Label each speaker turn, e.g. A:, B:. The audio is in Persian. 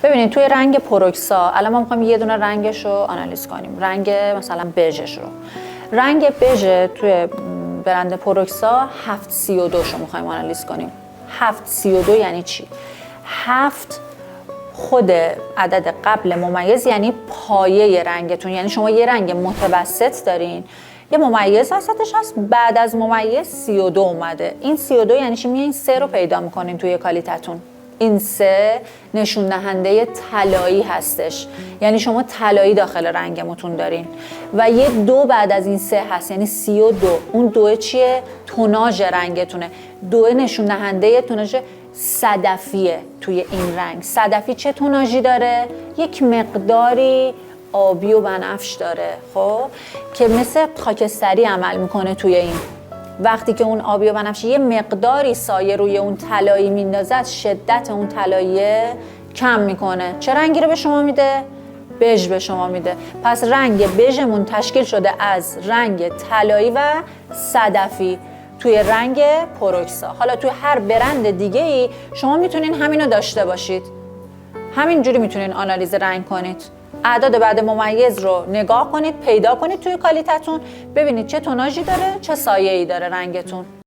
A: ببینید توی رنگ پروکسا الان ما می‌خوایم یه دونه رنگش رو آنالیز کنیم، رنگ مثلا بژش رو. رنگ بژ توی برند پروکسا 732 رو می‌خوایم آنالیز کنیم. 732 یعنی چی؟ 7 خود عدد قبل ممیز یعنی پایه رنگتون، یعنی شما یه رنگ متوسط دارین، یه ممیز وسطش هست، بعد از ممیز 32 اومده. این 32 یعنی چی؟ میایین 3 رو پیدا میکنین توی کالیتتون. این 3 نشون دهنده طلایی هستش، یعنی شما طلایی داخل رنگمون دارین و یه 2 بعد از این 3 هست، یعنی 32. اون 2 چیه؟ توناژ رنگتونه. 2 نشون دهنده توناژ صدفیه. توی این رنگ صدفی چه توناژی داره؟ یک مقداری آبی و بنفش داره، خب که مثل خاکستری عمل میکنه توی این. وقتی که اون آبی و بنفش یه مقداری سایه روی اون طلایی میندازه، شدت اون طلاییه کم میکنه. چه رنگی رو به شما میده؟ بژ به شما میده. پس رنگ بژمون تشکیل شده از رنگ طلایی و صدفی توی رنگ پروکسا. حالا توی هر برند دیگه ای شما میتونین همینو داشته باشید. همینجوری میتونین آنالیز رنگ کنید. اعداد بعد ممیز رو نگاه کنید، پیدا کنید توی کالیتتون، ببینید چه توناژی داره، چه سایه‌ای داره رنگتون.